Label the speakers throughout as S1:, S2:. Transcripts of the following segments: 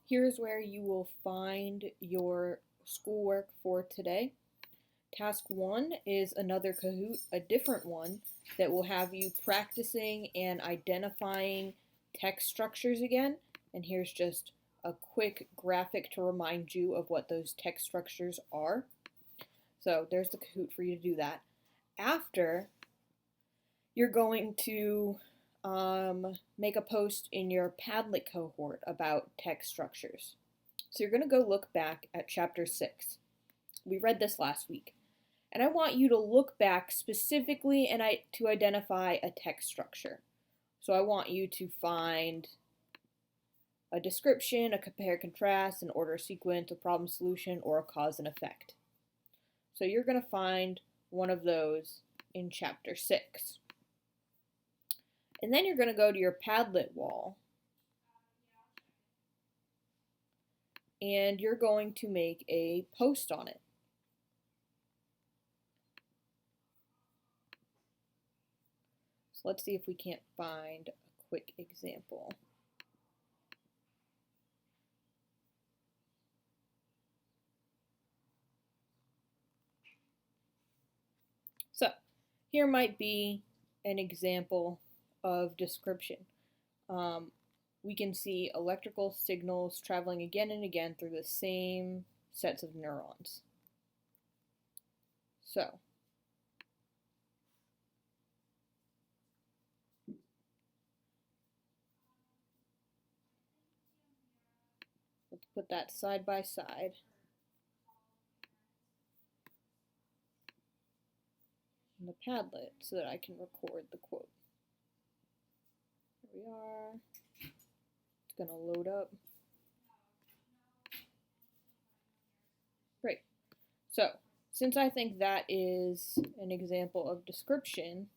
S1: Here's where you will find your schoolwork for today. Task 1 is another Kahoot, a different one, that will have you practicing and identifying text structures again. And here's just a quick graphic to remind you of what those text structures are. So there's the Kahoot for you to do that. After, you're going to make a post in your Padlet cohort about text structures. So you're going to go look back at chapter 6. We read this last week. And I want you to look back specifically and to identify a text structure. So I want you to find a description, a compare contrast, an order sequence, a problem solution, or a cause and effect. So you're going to find one of those in chapter 6. And then you're going to go to your Padlet wall and you're going to make a post on it. So let's see if we can't find a quick example. So here might be an example of description. We can see electrical signals traveling again and again through the same sets of neurons. So let's put that side by side. In the Padlet so that I can record the quote. Here we are. It's going to load up. Great. So, since I think that is an example of description,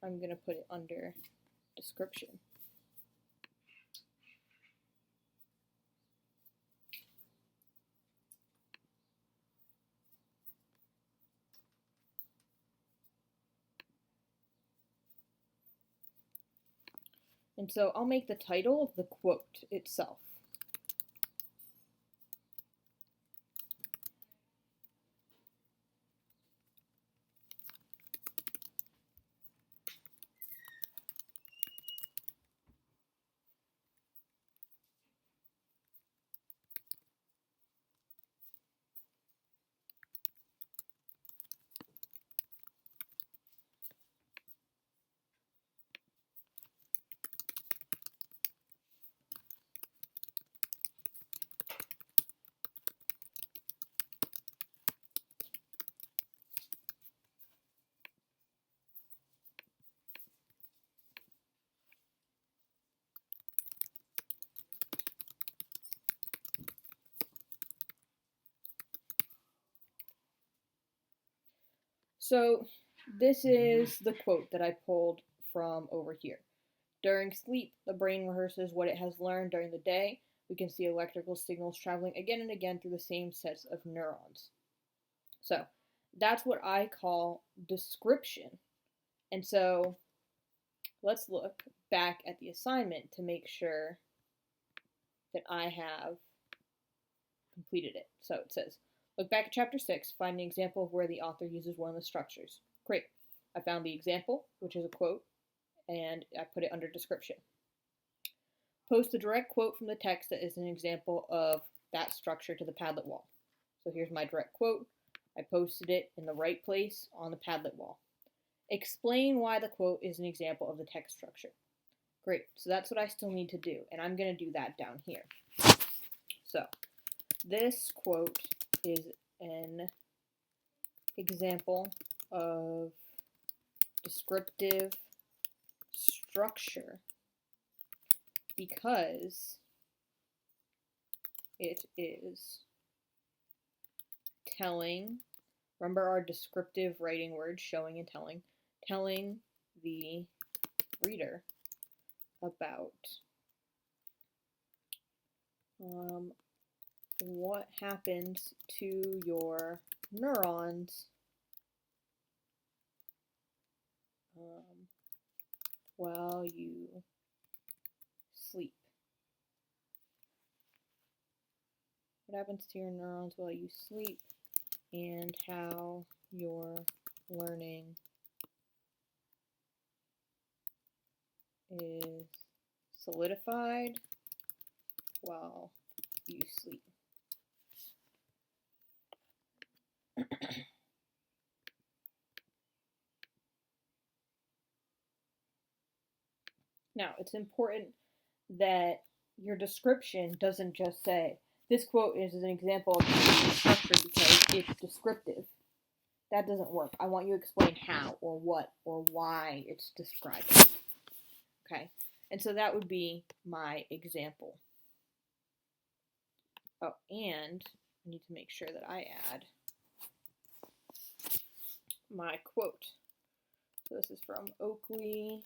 S1: I'm going to put it under description. And so I'll make the title of the quote itself. So this is the quote that I pulled from over here. During sleep, the brain rehearses what it has learned during the day. We can see electrical signals traveling again and again through the same sets of neurons. So that's what I call description. And so let's look back at the assignment to make sure that I have completed it. So it says, look back at chapter 6, find an example of where the author uses one of the structures. Great. I found the example, which is a quote, and I put it under description. Post the direct quote from the text that is an example of that structure to the Padlet wall. So here's my direct quote. I posted it in the right place on the Padlet wall. Explain why the quote is an example of the text structure. Great, so that's what I still need to do, and I'm going to do that down here. So this quote is an example of descriptive structure because it is telling, remember our descriptive writing words, showing and telling the reader about what happens to your neurons while you sleep. What happens to your neurons while you sleep, and how your learning is solidified while you sleep. Now, it's important that your description doesn't just say, this quote is an example of structure because it's descriptive. That doesn't work. I want you to explain how or what or why it's describing. Okay? And so that would be my example. Oh, and I need to make sure that I add my quote. So this is from Oakley.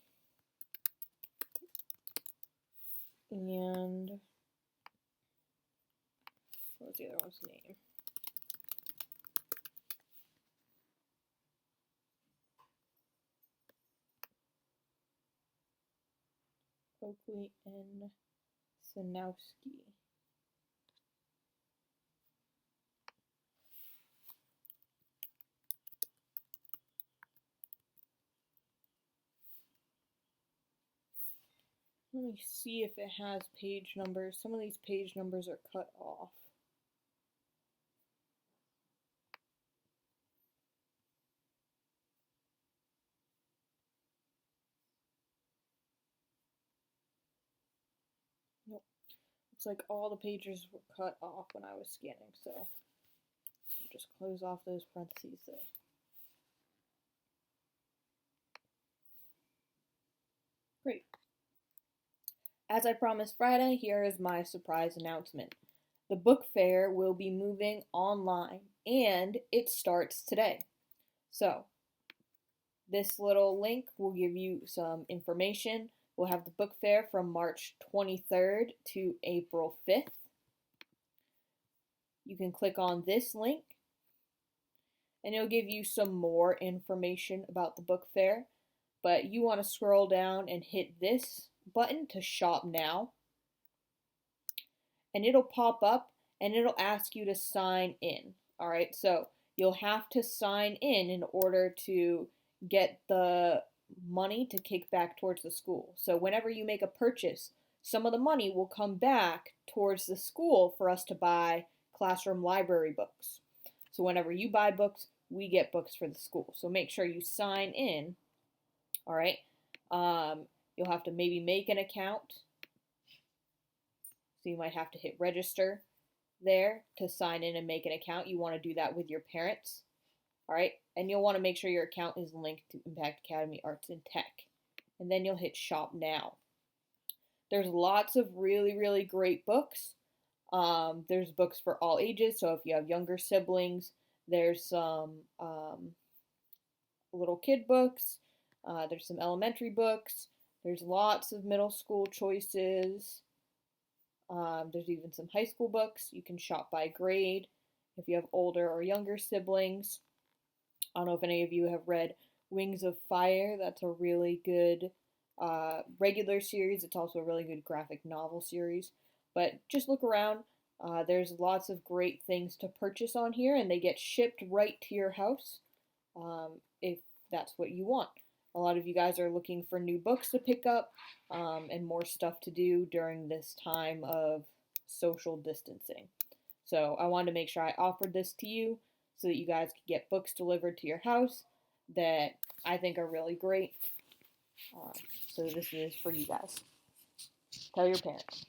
S1: And what was the other one's name? Oakley and Sanowski. Let me see if it has page numbers. Some of these page numbers are cut off. Nope. Looks like all the pages were cut off when I was scanning, so I'll just close off those parentheses there. Great. As I promised Friday, here is my surprise announcement. The book fair will be moving online, and it starts today. So, this little link will give you some information. We'll have the book fair from March 23rd to April 5th. You can click on this link, and it'll give you some more information about the book fair. But you want to scroll down and hit this button to shop now. And it'll pop up and it'll ask you to sign in. All right, so you'll have to sign in order to get the money to kick back towards the school. So whenever you make a purchase, some of the money will come back towards the school for us to buy classroom library books. So whenever you buy books, we get books for the school. So make sure you sign in. All right. You'll have to maybe make an account. So you might have to hit register there to sign in and make an account. You want to do that with your parents. All right. And you'll want to make sure your account is linked to Impact Academy Arts and Tech. And then you'll hit shop now. There's lots of really, really great books. There's books for all ages. So if you have younger siblings, there's some little kid books. There's some elementary books. There's lots of middle school choices. There's even some high school books. You can shop by grade if you have older or younger siblings. I don't know if any of you have read Wings of Fire. That's a really good regular series. It's also a really good graphic novel series. But just look around. There's lots of great things to purchase on here, and they get shipped right to your house if that's what you want. A lot of you guys are looking for new books to pick up and more stuff to do during this time of social distancing. So I wanted to make sure I offered this to you so that you guys could get books delivered to your house that I think are really great. So this is for you guys. Tell your parents.